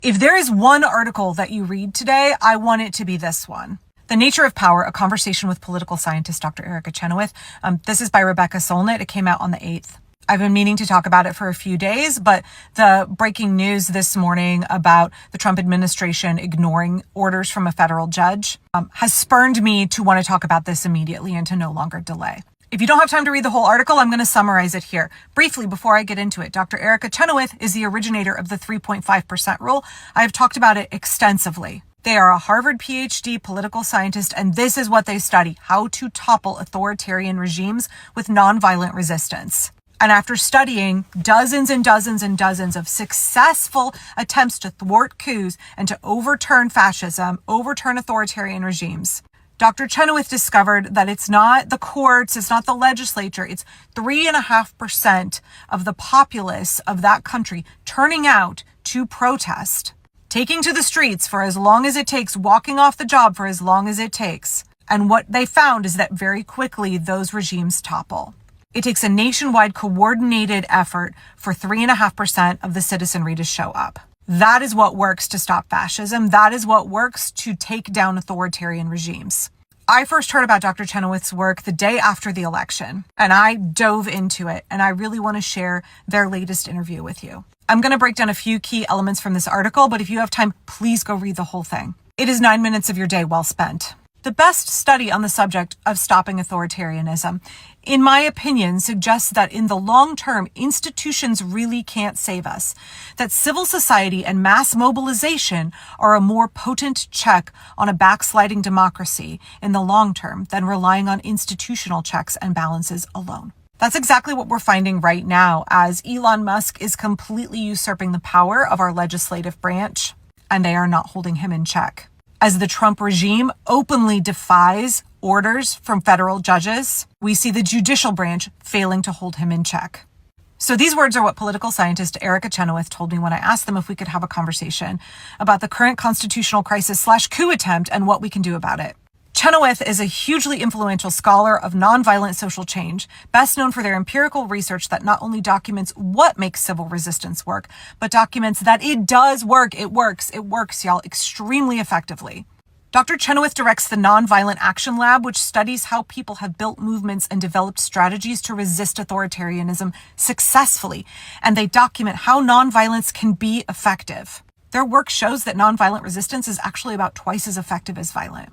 If there is one article that you read today, I want it to be this one. The Nature of Power, a conversation with political scientist Dr. Erica Chenoweth. This is by Rebecca Solnit. It came out on the 8th. I've been meaning to talk about it for a few days, but the breaking news this morning about the Trump administration ignoring orders from a federal judge has spurred me to want to talk about this immediately and to no longer delay. If you don't have time to read the whole article, I'm going to summarize it here. Briefly, before I get into it, Dr. Erica Chenoweth is the originator of the 3.5% rule. I have talked about it extensively. They are a Harvard PhD political scientist, and this is what they study: how to topple authoritarian regimes with nonviolent resistance. And after studying dozens and dozens and dozens of successful attempts to thwart coups and to overturn fascism, overturn authoritarian regimes, Dr. Chenoweth discovered that it's not the courts, it's not the legislature, it's 3.5% of the populace of that country turning out to protest, taking to the streets for as long as it takes, walking off the job for as long as it takes. And what they found is that very quickly those regimes topple. It takes a nationwide coordinated effort for 3.5% of the citizenry to show up. That is what works to stop fascism. That is what works to take down authoritarian regimes. I first heard about Dr. Chenoweth's work the day after the election, and I dove into it, and I really want to share their latest interview with you. I'm going to break down a few key elements from this article, but if you have time, please go read the whole thing. It is 9 minutes of your day well spent. The best study on the subject of stopping authoritarianism, in my opinion, suggests that in the long term, institutions really can't save us, that civil society and mass mobilization are a more potent check on a backsliding democracy in the long term than relying on institutional checks and balances alone. That's exactly what we're finding right now as Elon Musk is completely usurping the power of our legislative branch, and they are not holding him in check. As the Trump regime openly defies orders from federal judges, we see the judicial branch failing to hold him in check. So these words are what political scientist Erica Chenoweth told me when I asked them if we could have a conversation about the current constitutional crisis / coup attempt and what we can do about it. Chenoweth is a hugely influential scholar of nonviolent social change, best known for their empirical research that not only documents what makes civil resistance work, but documents that it does work. It works, y'all, extremely effectively. Dr. Chenoweth directs the Nonviolent Action Lab, which studies how people have built movements and developed strategies to resist authoritarianism successfully, and they document how nonviolence can be effective. Their work shows that nonviolent resistance is actually about twice as effective as violent.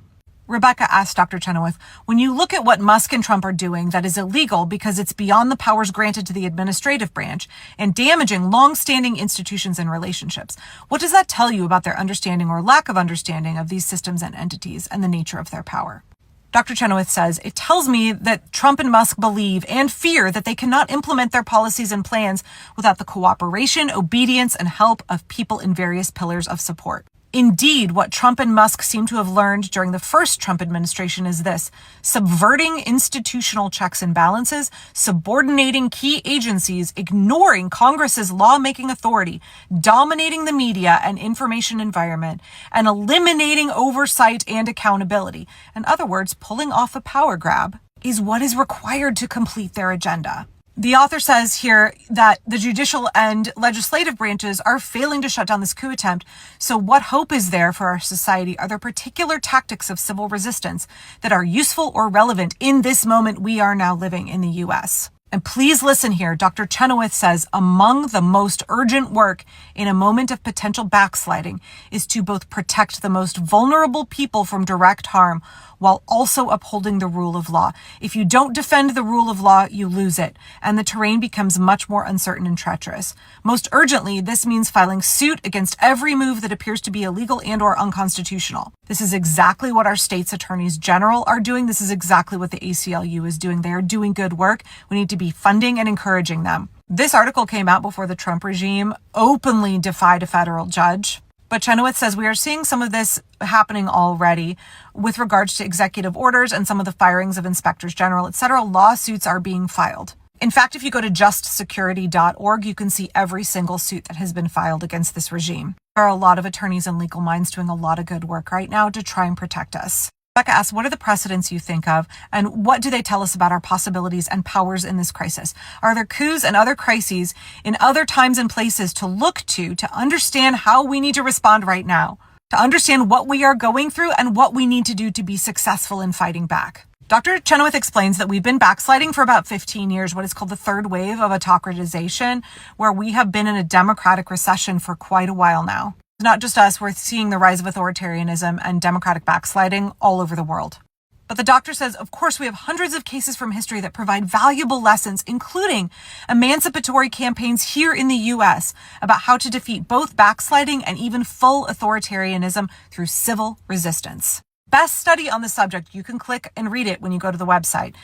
Rebecca asked Dr. Chenoweth, when you look at what Musk and Trump are doing that is illegal because it's beyond the powers granted to the administrative branch and damaging long-standing institutions and relationships, what does that tell you about their understanding or lack of understanding of these systems and entities and the nature of their power? Dr. Chenoweth says, it tells me that Trump and Musk believe and fear that they cannot implement their policies and plans without the cooperation, obedience, and help of people in various pillars of support. Indeed, what Trump and Musk seem to have learned during the first Trump administration is this: subverting institutional checks and balances, subordinating key agencies, ignoring Congress's lawmaking authority, dominating the media and information environment, and eliminating oversight and accountability. In other words, pulling off a power grab is what is required to complete their agenda. The author says here that the judicial and legislative branches are failing to shut down this coup attempt. So what hope is there for our society? Are there particular tactics of civil resistance that are useful or relevant in this moment we are now living in the U.S.? And please listen here. Dr. Chenoweth says, among the most urgent work in a moment of potential backsliding is to both protect the most vulnerable people from direct harm while also upholding the rule of law. If you don't defend the rule of law, you lose it, and the terrain becomes much more uncertain and treacherous. Most urgently, this means filing suit against every move that appears to be illegal and or unconstitutional. This is exactly what our state's attorneys general are doing. This is exactly what the ACLU is doing. They are doing good work. We need to be funding and encouraging them. This article came out before the Trump regime openly defied a federal judge. But Chenoweth says we are seeing some of this happening already with regards to executive orders and some of the firings of inspectors general, etc. Lawsuits are being filed. In fact, if you go to justsecurity.org, you can see every single suit that has been filed against this regime. There are a lot of attorneys and legal minds doing a lot of good work right now to try and protect us. Becca asks, what are the precedents you think of, and what do they tell us about our possibilities and powers in this crisis? Are there coups and other crises in other times and places to look to understand how we need to respond right now, to understand what we are going through and what we need to do to be successful in fighting back? Dr. Chenoweth explains that we've been backsliding for about 15 years, what is called the third wave of autocratization, where we have been in a democratic recession for quite a while now. It's not just us, we're seeing the rise of authoritarianism and democratic backsliding all over the world. But the doctor says, of course, we have hundreds of cases from history that provide valuable lessons, including emancipatory campaigns here in the U.S. about how to defeat both backsliding and even full authoritarianism through civil resistance. Best study on the subject, you can click and read it when you go to the website,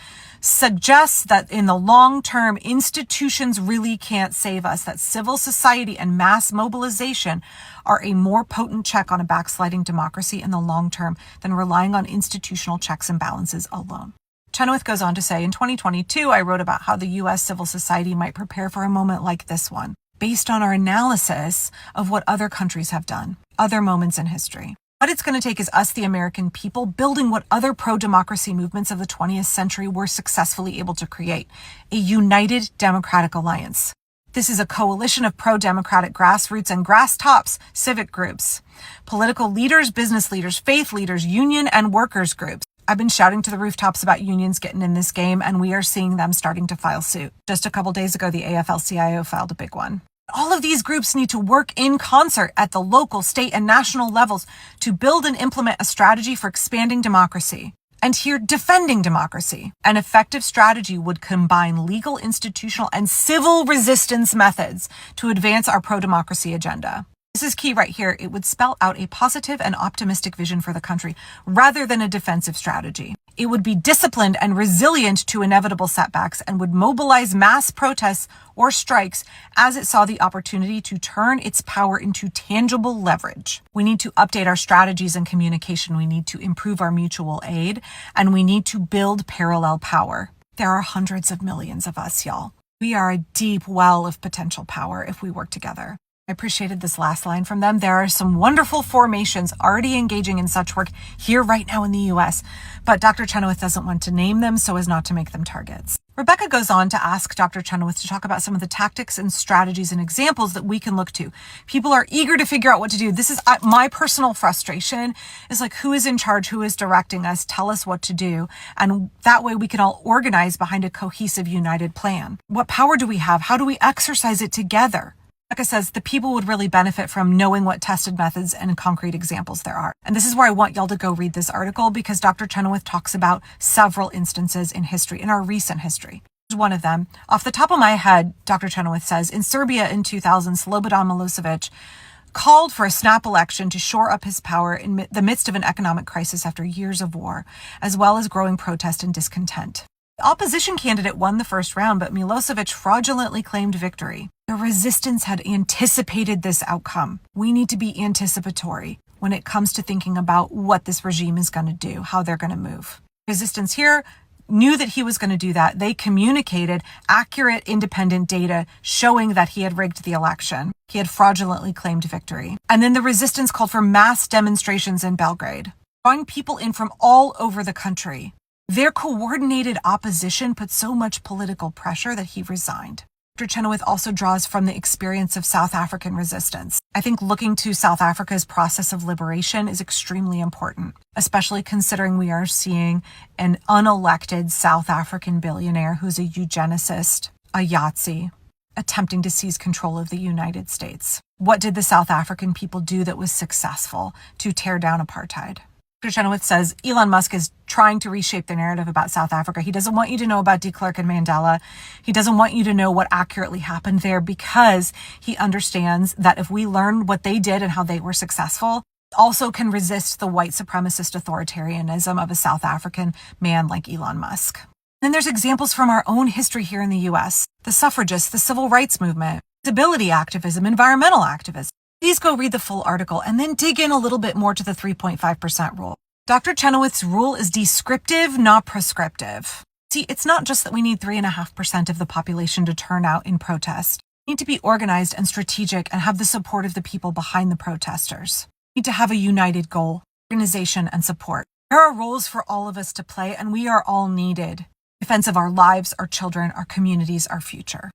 suggests that in the long term, institutions really can't save us, that civil society and mass mobilization are a more potent check on a backsliding democracy in the long term than relying on institutional checks and balances alone. Chenoweth goes on to say, in 2022, I wrote about how the U.S. civil society might prepare for a moment like this one, based on our analysis of what other countries have done, other moments in history. What it's going to take is us, the American people, building what other pro-democracy movements of the 20th century were successfully able to create, a united democratic alliance. This is a coalition of pro-democratic grassroots and grass tops civic groups, political leaders, business leaders, faith leaders, union and workers groups. I've been shouting to the rooftops about unions getting in this game, and we are seeing them starting to file suit. Just a couple days ago, the AFL-CIO filed a big one. All of these groups need to work in concert at the local, state, and national levels to build and implement a strategy for expanding democracy. And here, defending democracy. An effective strategy would combine legal, institutional, and civil resistance methods to advance our pro-democracy agenda. This is key right here. It would spell out a positive and optimistic vision for the country rather than a defensive strategy. It would be disciplined and resilient to inevitable setbacks and would mobilize mass protests or strikes as it saw the opportunity to turn its power into tangible leverage. We need to update our strategies and communication. We need to improve our mutual aid, and we need to build parallel power. There are hundreds of millions of us, y'all. We are a deep well of potential power if we work together. I appreciated this last line from them. There are some wonderful formations already engaging in such work here right now in the U.S., but Dr. Chenoweth doesn't want to name them so as not to make them targets. Rebecca goes on to ask Dr. Chenoweth to talk about some of the tactics and strategies and examples that we can look to. People are eager to figure out what to do. This is my personal frustration, is like, who is in charge? Who is directing us? Tell us what to do. And that way we can all organize behind a cohesive, united plan. What power do we have? How do we exercise it together? Rebecca says the people would really benefit from knowing what tested methods and concrete examples there are. And this is where I want y'all to go read this article, because Dr. Chenoweth talks about several instances in history, in our recent history. Here's one of them. Off the top of my head, Dr. Chenoweth says, in Serbia in 2000, Slobodan Milosevic called for a snap election to shore up his power in the midst of an economic crisis after years of war, as well as growing protest and discontent. The opposition candidate won the first round, but Milosevic fraudulently claimed victory. The resistance had anticipated this outcome. We need to be anticipatory when it comes to thinking about what this regime is going to do, how they're going to move. Resistance here knew that he was going to do that. They communicated accurate, independent data showing that he had rigged the election. He had fraudulently claimed victory. And then the resistance called for mass demonstrations in Belgrade, drawing people in from all over the country. Their coordinated opposition put so much political pressure that he resigned. Dr. Chenoweth also draws from the experience of South African resistance. I think looking to South Africa's process of liberation is extremely important, especially considering we are seeing an unelected South African billionaire who's a eugenicist, a Yahtzee, attempting to seize control of the United States. What did the South African people do that was successful to tear down apartheid? Dr. Chenoweth says Elon Musk is trying to reshape the narrative about South Africa. He doesn't want you to know about de Klerk and Mandela. He doesn't want you to know what accurately happened there, because he understands that if we learn what they did and how they were successful, also can resist the white supremacist authoritarianism of a South African man like Elon Musk. Then there's examples from our own history here in the U.S. The suffragists, the civil rights movement, disability activism, environmental activism. Please go read the full article and then dig in a little bit more to the 3.5% rule. Dr. Chenoweth's rule is descriptive, not prescriptive. See, it's not just that we need 3.5% of the population to turn out in protest. We need to be organized and strategic and have the support of the people behind the protesters. We need to have a united goal, organization, and support. There are roles for all of us to play, and we are all needed. Defense of our lives, our children, our communities, our future.